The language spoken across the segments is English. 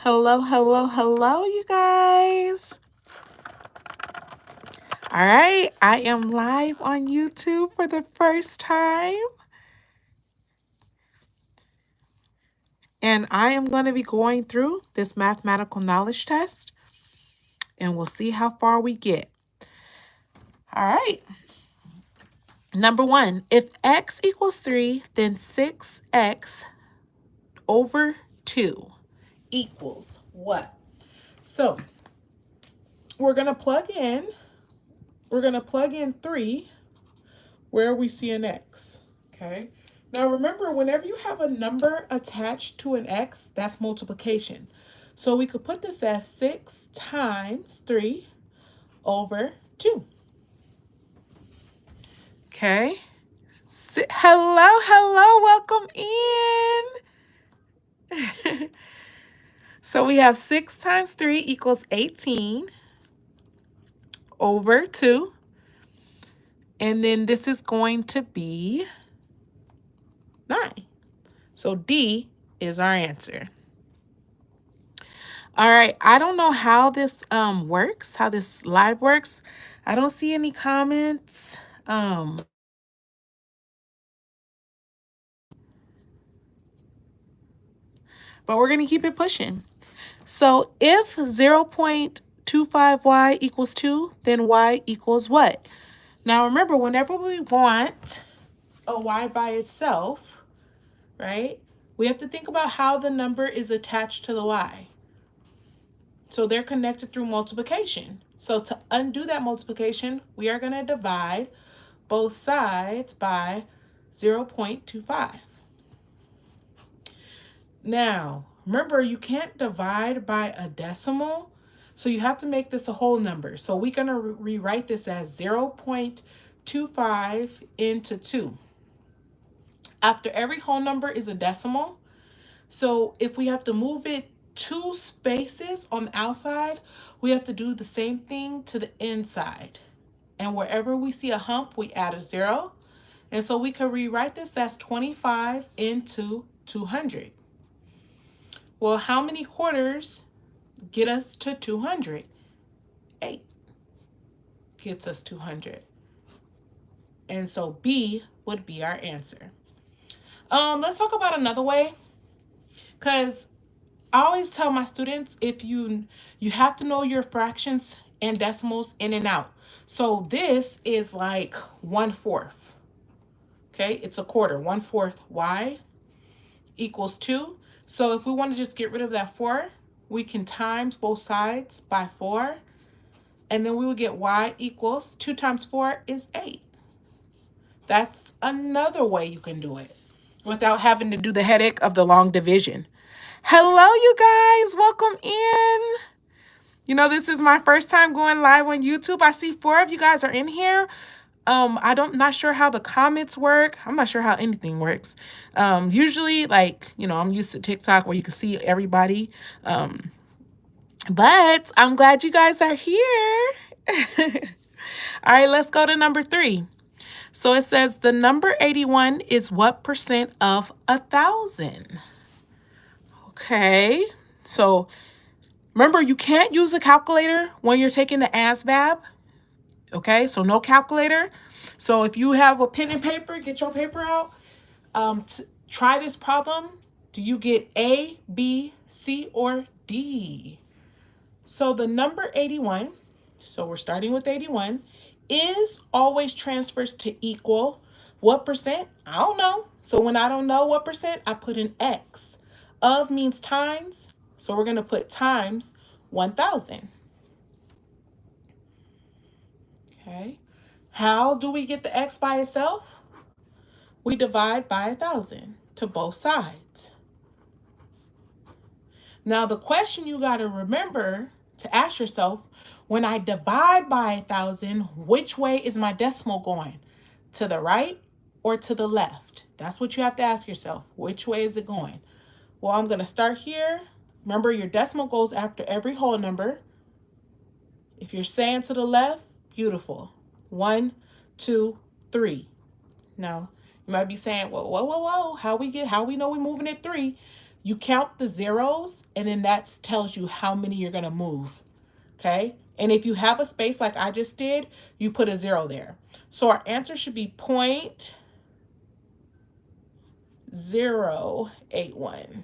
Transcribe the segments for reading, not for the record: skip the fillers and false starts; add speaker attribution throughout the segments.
Speaker 1: Hello, hello, hello, you guys. All right, I am live on YouTube for the first time. And I am going to be going through this mathematical knowledge test, and we'll see how far we get. All right. Number 1, if x equals 3, then 6x over 2 equals what? So we're going to plug in 3 where we see an x, okay? Now remember, whenever you have a number attached to an x, that's multiplication. So we could put this as 6 times 3 over 2. Okay. Hello, welcome in. So we have 6 times 3 equals 18 over 2. And then this is going to be 9. So D is our answer. All right, I don't know how this works, how this live works. I don't see any comments. But we're going to keep it pushing. So if 0.25y equals 2, then y equals what? Now remember, whenever we want a y by itself, right, we have to think about how the number is attached to the y. So they're connected through multiplication. So to undo that multiplication, we are going to divide both sides by 0.25. Now, remember, you can't divide by a decimal, so you have to make this a whole number. So we're going to rewrite this as 0.25 into 2. After every whole number is a decimal, so if we have to move it 2 spaces on the outside, we have to do the same thing to the inside. And wherever we see a hump, we add a 0. And so we could rewrite this as 25 into 200. Well, how many quarters get us to 200? 8 gets us 200. And so B would be our answer. Let's talk about another way, because I always tell my students, if you have to know your fractions and decimals in and out. So this is like 1/4. Okay, it's a quarter. 1/4 y equals 2. So if we want to just get rid of that 4, we can times both sides by 4. And then we would get y equals 2 times 4 is 8. That's another way you can do it without having to do the headache of the long division. Hello, you guys. Welcome in. You know, this is my first time going live on YouTube. I see 4 of you guys are in here. Not sure how the comments work. I'm not sure how anything works. Usually, like, you know, I'm used to TikTok where you can see everybody. But I'm glad you guys are here. All right, let's go to number 3. So it says the number 81 is what percent of 1,000? Okay, so remember, you can't use a calculator when you're taking the ASVAB. Okay, so no calculator. So if you have a pen and paper, get your paper out. Try this problem. Do you get A, B, C, or D? So the number 81, so we're starting with 81, is always transfers to equal what percent? I don't know. So when I don't know what percent, I put an X. Of means times, so we're going to put times 1,000. Okay. How do we get the X by itself? We divide by 1,000 to both sides. Now the question you got to remember to ask yourself, when I divide by 1,000, which way is my decimal going? To the right or to the left? That's what you have to ask yourself. Which way is it going? Well, I'm going to start here. Remember, your decimal goes after every whole number. If you're saying to the left, beautiful. 1, 2, 3. Now, you might be saying, whoa, how we know we're moving at 3? you count the zeros, and then that tells you how many you're going to move. Okay. And if you have a space like I just did, you put a 0 there. So our answer should be 0.081.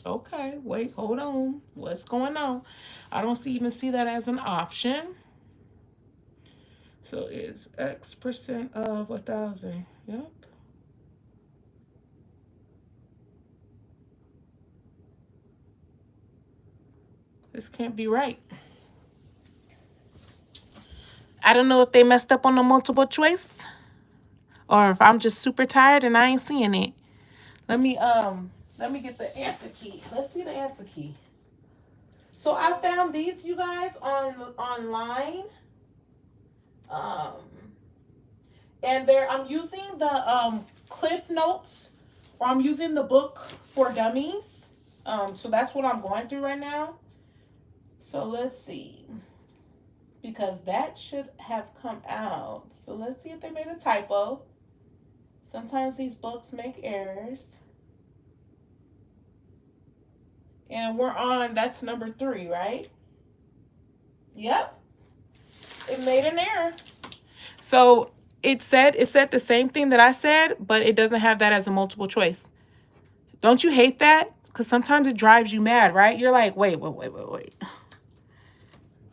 Speaker 1: Okay, wait, hold on. What's going on? I don't even see that as an option. So it's X percent of 1,000. Yep. This can't be right. I don't know if they messed up on the multiple choice or if I'm just super tired and I ain't seeing it. Let me get the answer key. Let's see the answer key. So I found these, you guys, online. And I'm using the Cliff Notes, or I'm using the book for dummies. So that's what I'm going through right now. So let's see, because that should have come out. So let's see if they made a typo. Sometimes these books make errors. And we're on, that's number 3, right? Yep. It made an error. So it said the same thing that I said, but it doesn't have that as a multiple choice. Don't you hate that? Because sometimes it drives you mad, right? You're like, wait.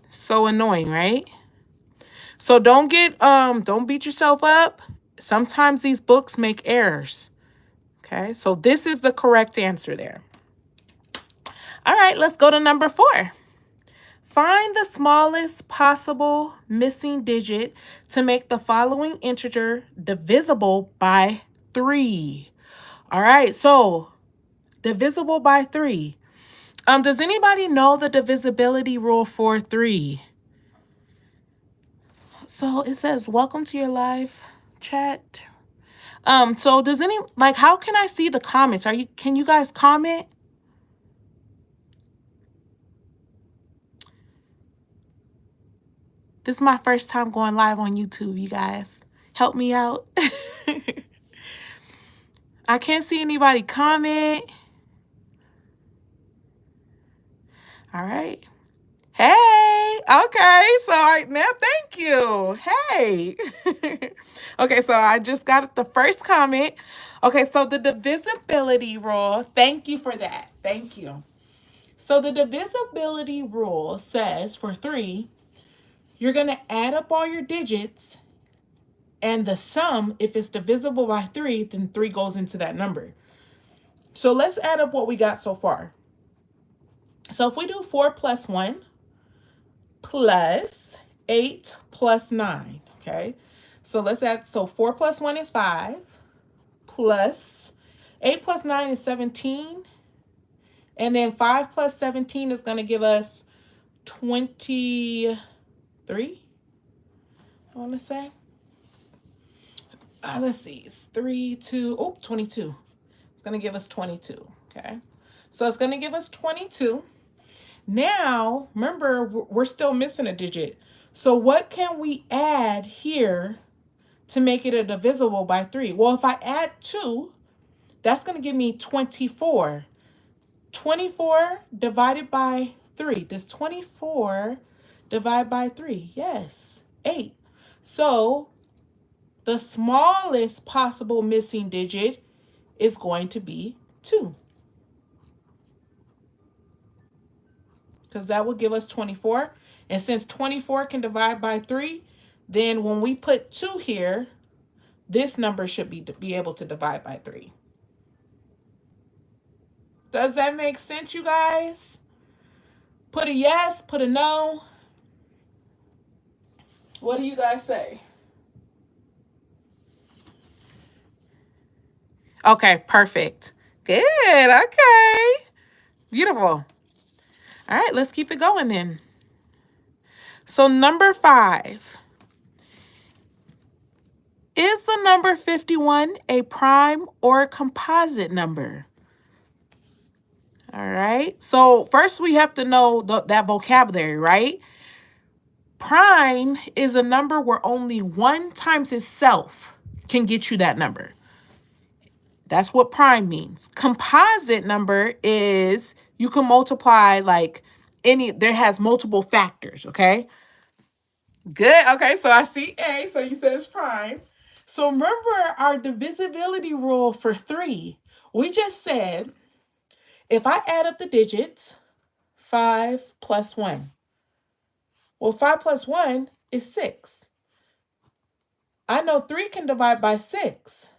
Speaker 1: So annoying, right? So don't beat yourself up. Sometimes these books make errors. Okay, so this is the correct answer there. All right, let's go to number 4. Find the smallest possible missing digit to make the following integer divisible by 3. All right, so divisible by 3. Does anybody know the divisibility rule for 3? So it says, welcome to your live chat. So does how can I see the comments? Can you guys comment? This is my first time going live on YouTube, you guys. Help me out. I can't see anybody comment. All right. Hey, okay. So now thank you. Hey. Okay, so I just got the first comment. Okay, so the divisibility rule, thank you for that. Thank you. So the divisibility rule says for 3, you're going to add up all your digits, and the sum, if it's divisible by 3, then 3 goes into that number. So let's add up what we got so far. So if we do 4 plus 1 plus 8 plus 9, okay? So let's add, so 4 plus 1 is 5, plus 8 plus 9 is 17, and then 5 plus 17 is going to give us 23, I want to say. Let's see, it's 22. It's going to give us 22, okay? So it's going to give us 22. Now, remember, we're still missing a digit. So what can we add here to make it a divisible by 3? Well, if I add 2, that's going to give me 24. 24 divided by 3. Does 24 divide by 3? Yes, 8. So the smallest possible missing digit is going to be 2. Because that will give us 24. And since 24 can divide by 3, then when we put 2 here, this number should be able to divide by 3. Does that make sense, you guys? Put a yes, put a no. What do you guys say? Okay, perfect. Good, okay. Beautiful. All right, let's keep it going then. So number 5. Is the number 51 a prime or a composite number? All right. So first we have to know that vocabulary, right? Prime is a number where only 1 times itself can get you that number. That's what prime means. Composite number is you can multiply like there has multiple factors, okay? Good. Okay, so I see A, so you said it's prime. So remember our divisibility rule for 3. We just said if I add up the digits, 5 plus 1. Well, 5 plus 1 is 6. I know 3 can divide by 6.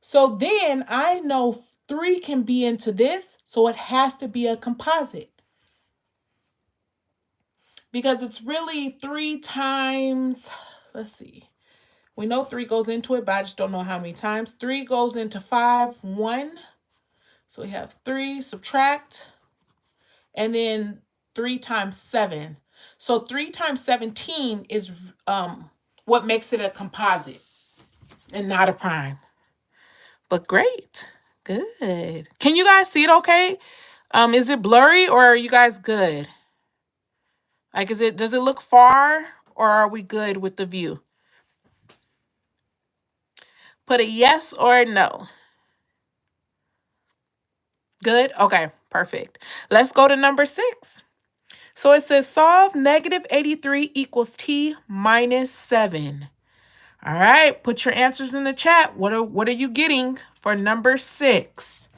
Speaker 1: So then I know 3 can be into this, so it has to be a composite. Because it's really 3 times, let's see. We know 3 goes into it, but I just don't know how many times. 3 goes into 5, 1. So we have 3, subtract, and then 3 times 7. So 3 times 17 is what makes it a composite and not a prime. But great. Good. Can you guys see it okay? Is it blurry or are you guys good? Like, does it look far or are we good with the view? Put a yes or a no. Good? Okay, perfect. Let's go to number 6. So it says solve negative 83 equals t minus 7. All right, put your answers in the chat. What are you getting for number 6?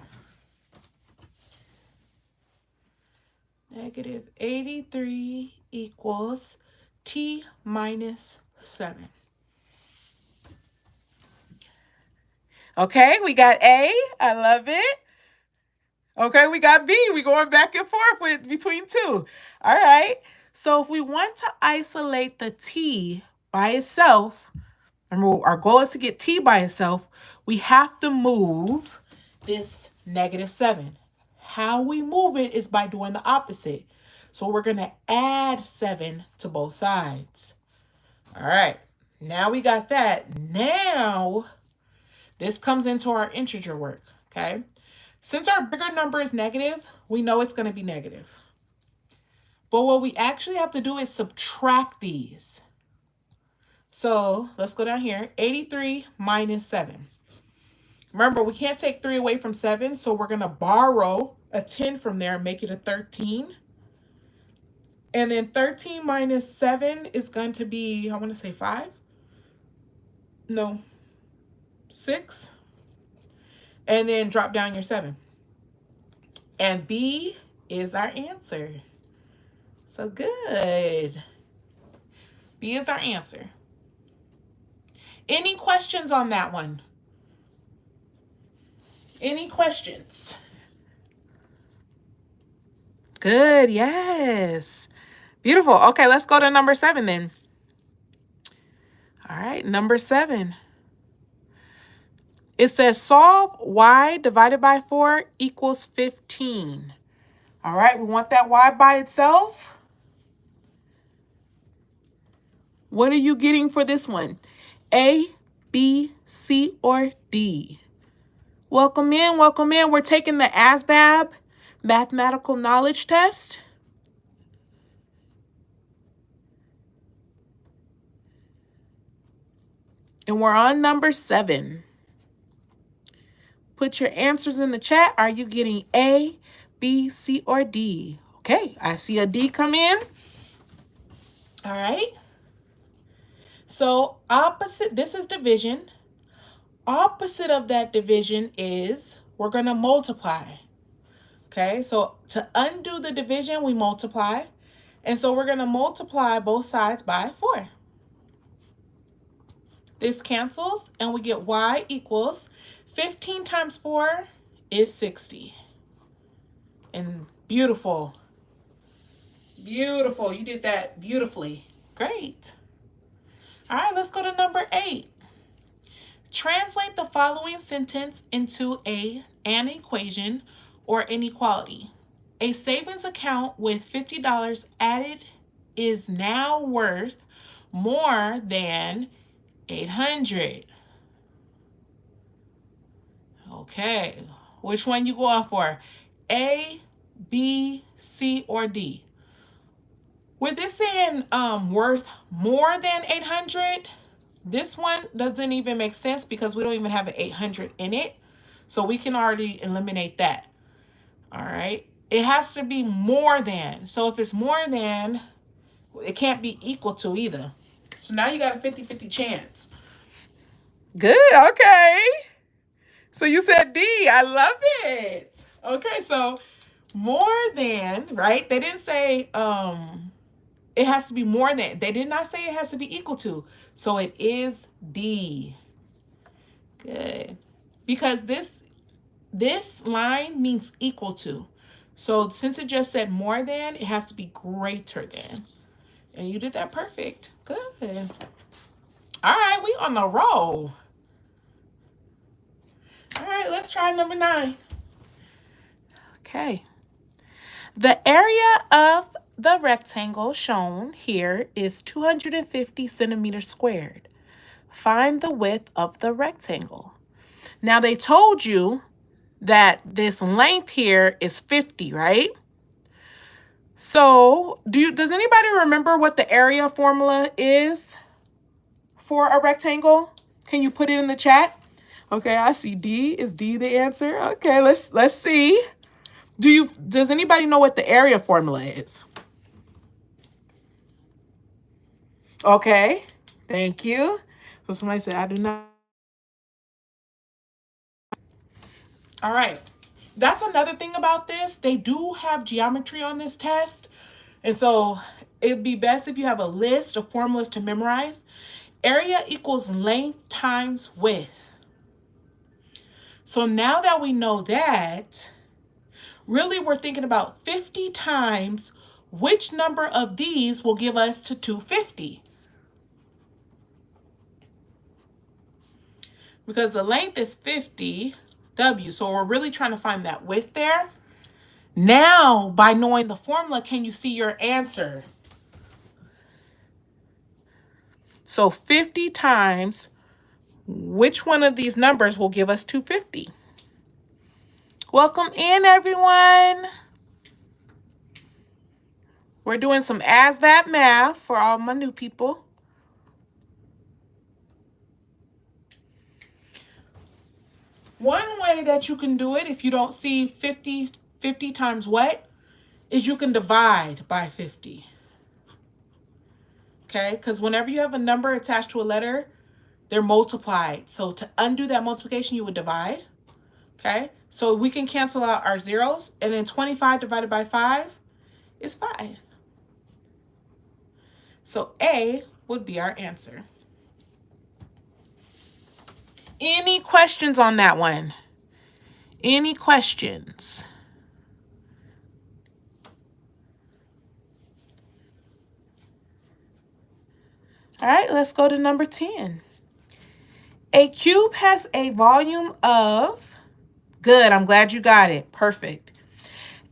Speaker 1: Negative 83 equals t minus 7. Okay, we got A. I love it. Okay, we got B. We're going back and forth between 2. All right. So if we want to isolate the t by itself, remember our goal is to get t by itself, we have to move this negative 7. How we move it is by doing the opposite. So we're going to add 7 to both sides. All right. Now we got that. Now this comes into our integer work. Okay. Since our bigger number is negative, we know it's going to be negative. But what we actually have to do is subtract these. So let's go down here. 83 minus 7. Remember, we can't take 3 away from 7, so we're going to borrow a 10 from there and make it a 13. And then 13 minus 7 is going to be, I want to say 5. No, 6. And then drop down your 7. And B is our answer. So good. B is our answer. Any questions on that one? Any questions? Good, yes. Beautiful. Okay, let's go to number 7 then. All right, number 7. It says solve y divided by 4 equals 15. All right, we want that y by itself. What are you getting for this one? A, B, C, or D? Welcome in, welcome in. We're taking the ASVAB Mathematical Knowledge Test. And we're on number 7. Put your answers in the chat. Are you getting A, B, C, or D? Okay, I see a D come in. All right. So opposite, this is division. Opposite of that division is we're going to multiply. Okay, so to undo the division, we multiply. And so we're going to multiply both sides by 4. This cancels, and we get y equals 15 times 4 is 60. And beautiful. Beautiful. You did that beautifully. Great. All right, let's go to number 8. Translate the following sentence into an equation or inequality. A savings account with $50 added is now worth more than 800. Okay, which one you going for? A, B, C, or D? With this saying worth more than 800, This one doesn't even make sense because we don't even have an 800 in it. So we can already eliminate that. All right. It has to be more than. So if it's more than, it can't be equal to either. So now you got a 50-50 chance. Good. Okay. So you said D. I love it. Okay. So more than, right? They didn't say it has to be more than. They did not say it has to be equal to. So it is D. Good. Because this line means equal to. So since it just said more than, it has to be greater than. And you did that perfect. Good. All right, we on the roll. All right, let's try number 9. Okay. The area of the rectangle shown here is 250 centimeters squared. Find the width of the rectangle. Now they told you that this length here is 50, right? So does anybody remember what the area formula is for a rectangle? Can you put it in the chat? Okay, I see D. Is D the answer? Okay, let's see. Does anybody know what the area formula is? Okay, thank you. So somebody said I do not. All right. That's another thing about this. They do have geometry on this test. And so it'd be best if you have a list of formulas to memorize. Area equals length times width. So now that we know that, really we're thinking about 50 times which number of these will give us to 250. Because the length is 50 W. So we're really trying to find that width there. Now, by knowing the formula, can you see your answer? So 50 times which one of these numbers will give us 250? Welcome in, everyone. We're doing some ASVAB math for all my new people. One way that you can do it, if you don't see 50 times what, is you can divide by 50. Okay, because whenever you have a number attached to a letter, they're multiplied. So to undo that multiplication, you would divide. Okay, so we can cancel out our zeros, and then 25 divided by 5 is 5. So A would be our answer. Any questions on that one? Any questions? All right, let's go to number 10. A cube has a volume of, good, I'm glad you got it, perfect.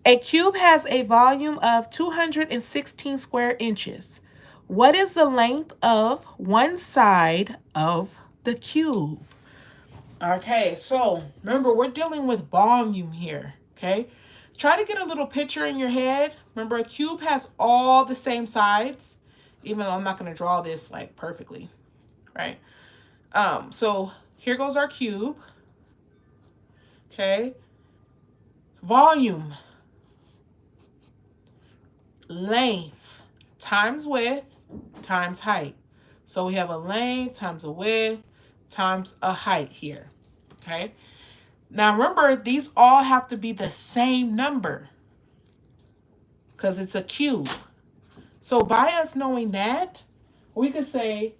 Speaker 1: A cube has a volume of 216 square inches. What is the length of one side of the cube? Okay, so remember, we're dealing with volume here, okay? Try to get a little picture in your head. Remember, a cube has all the same sides, even though I'm not going to draw this like perfectly, right? So here goes our cube, okay? Volume, length times width times height. So we have a length times a width times a height here, okay? Now remember, these all have to be the same number because it's a cube. So by us knowing that, we could say,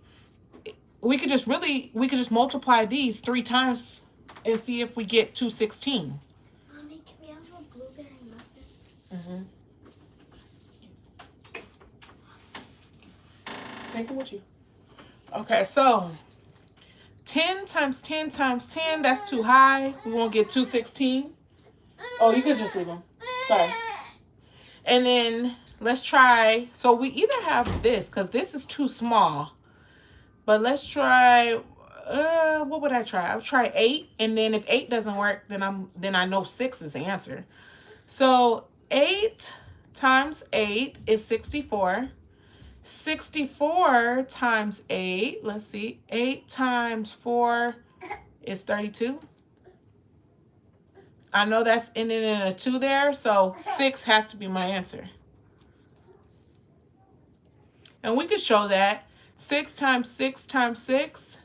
Speaker 1: we could just multiply these 3 times and see if we get 216.
Speaker 2: Mommy, can we have a blueberry muffin?
Speaker 1: Take it with you. Okay, so 10 times 10 times 10, that's too high. We won't get 216. Oh, you could just leave them. Sorry. And then let's try, so we either have this, because this is too small. But let's try, what would I try? I'll try 8, and then if 8 doesn't work, then I know 6 is the answer. So 8 times 8 is 64. 64 times 8, let's see, 8 times 4 is 32. I know that's ending in a 2 there, so 6 has to be my answer. And we could show that. 6 times 6 times 6.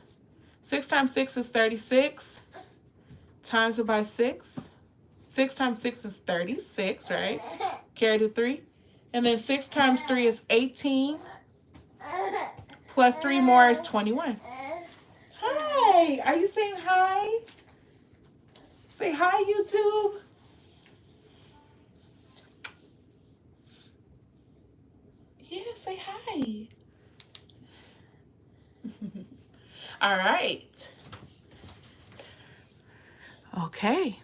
Speaker 1: 6 times 6 is 36. Times it by 6. 6 times 6 is 36, right? Carry the 3. And then 6 times 3 is 18. Plus 3 more is 21. Hi. Are you saying hi? Say hi, YouTube. Yeah, say hi. All right. Okay.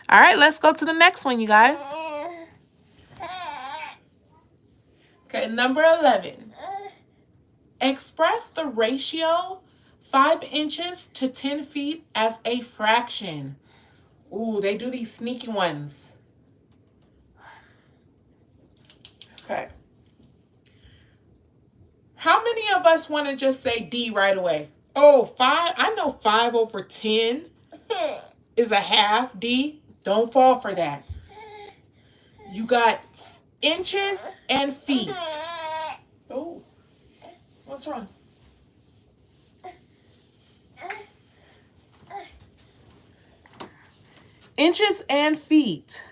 Speaker 1: All right, let's go to the next one, you guys. Okay, number 11. Express the ratio 5 inches to 10 feet as a fraction. Ooh, they do these sneaky ones. Okay. How many of us want to just say D right away? Oh, 5. I know 5 over 10 is a half. D. Don't fall for that. You got inches and feet. Oh, what's wrong? Inches and feet.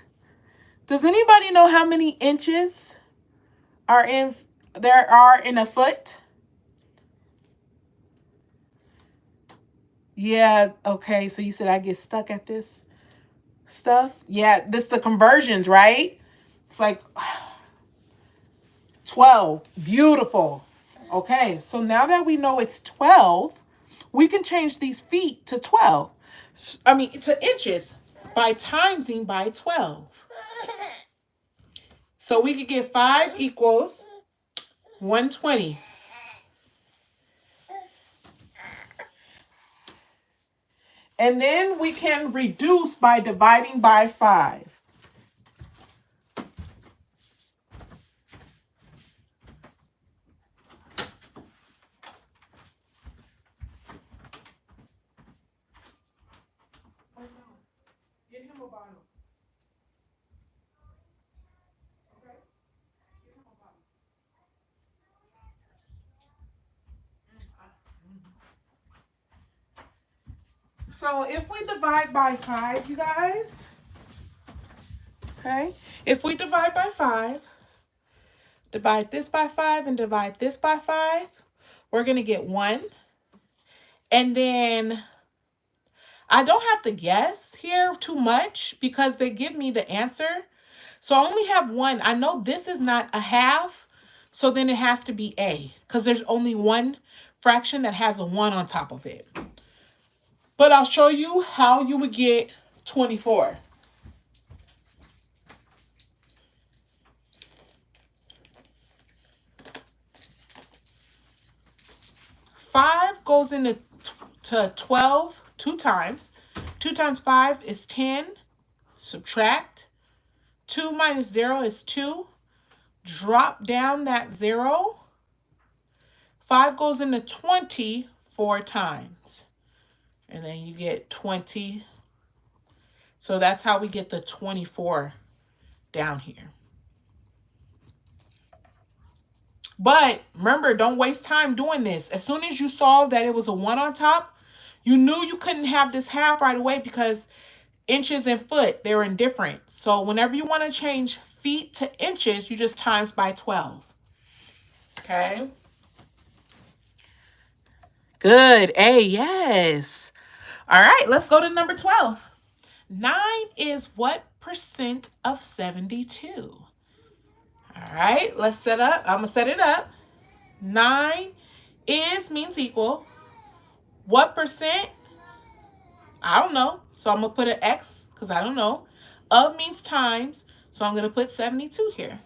Speaker 1: Does anybody know how many inches there are in a foot? Yeah, okay. So you said I get stuck at this stuff? Yeah, this the conversions, right? It's like 12. Beautiful. Okay, so now that we know it's 12, we can change these feet to 12. I mean, to inches by timesing by 12. So we could get 5 equals 120. And then we can reduce by dividing by 5. Get him a bottle. Okay? Get him a bottle. So if we divide by 5, you guys, okay? If we divide by 5, divide this by 5 and divide this by 5, we're going to get 1. And then I don't have to guess here too much because they give me the answer. So I only have 1. I know this is not a half, so then it has to be A because there's only one fraction that has a 1 on top of it. But I'll show you how you would get 24. Five goes into 12 2 times. 2 times 5 is 10. Subtract. 2 minus 0 is 2. Drop down that 0. 5 goes into 20 4 times. And then you get 20. So that's how we get the 24 down here. But remember, don't waste time doing this. As soon as you saw that it was a 1 on top, you knew you couldn't have this half right away because inches and foot, they're indifferent. So whenever you want to change feet to inches, you just times by 12. Okay. Good. A, yes. All right, let's go to number 12. 9 is what percent of 72? All right, let's set up. I'm going to set it up. 9 is means equal. What percent? I don't know. So I'm going to put an X because I don't know. Of means times. So I'm going to put 72 here.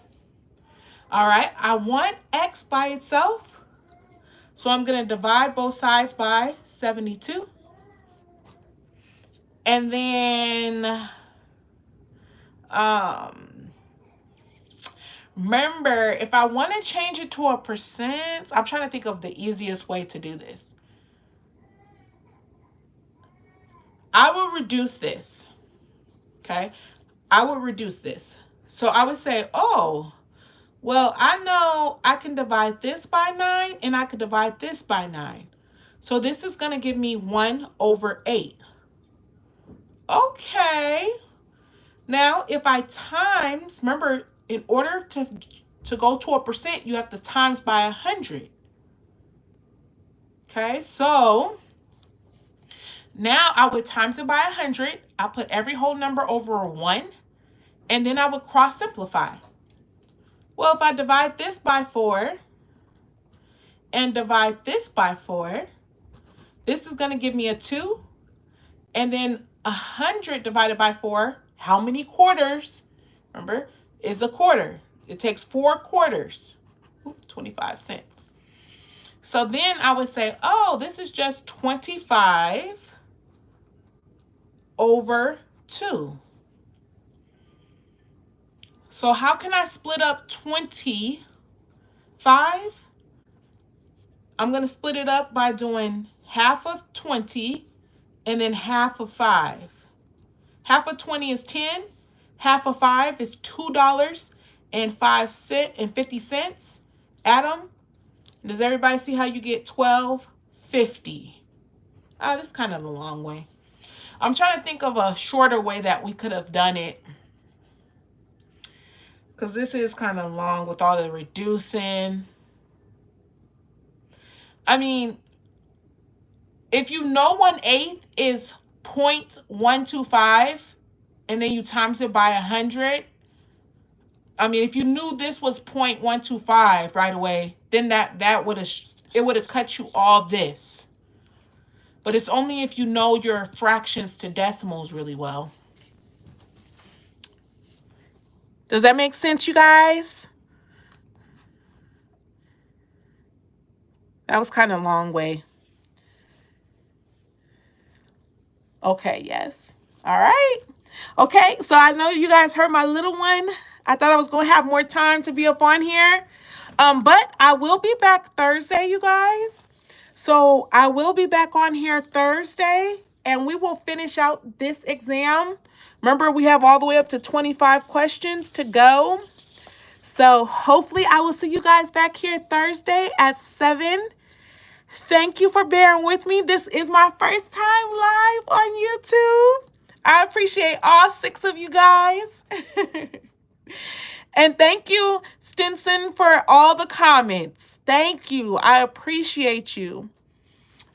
Speaker 1: All right, I want X by itself. So I'm going to divide both sides by 72. And then Remember, if I want to change it to a percent, I'm trying to think of the easiest way to do this. I will reduce this. Okay. I will reduce this. So I would say, oh, well, I know I can divide this by 9 and I can divide this by 9. So this is going to give me 1/8. Okay. Now, if I times, remember, in order to go to a percent, you have to times by 100. Okay, so now I would times it by 100. I put every whole number over a 1, and then I would cross simplify. Well, if I divide this by 4 and divide this by 4, this is going to give me a 2. And then 100 divided by 4, how many quarters? Remember, is a quarter. It takes 4 quarters. 25 cents. So then I would say, oh, this is just 25 over 2. So how can I split up 25? I'm going to split it up by doing half of 20 and then half of 5. Half of 20 is 10. Half of 5 is $2.50. Add them. Does everybody see how you get $12.50? This is kind of a long way. I'm trying to think of a shorter way that we could have done it, because this is kind of long with all the reducing. I mean, if you know 1/8 is 0.125 and then you times it by 100, I mean, if you knew this was 0.125 right away, then that would have cut you all this. But it's only if you know your fractions to decimals really well. Does that make sense, you guys? That was kind of a long way. Okay, yes. All right. Okay, so I know you guys heard my little one. I thought I was going to have more time to be up on here. But I will be back Thursday, you guys. So I will be back on here Thursday, and we will finish out this exam. Remember, we have all the way up to 25 questions to go. So hopefully I will see you guys back here Thursday at 7. Thank you for bearing with me. This is my first time live on YouTube. I appreciate all 6 of you guys. And thank you, Stinson, for all the comments. Thank you. I appreciate you.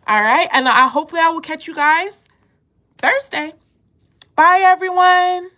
Speaker 1: All right. And hopefully I will catch you guys Thursday. Bye, everyone.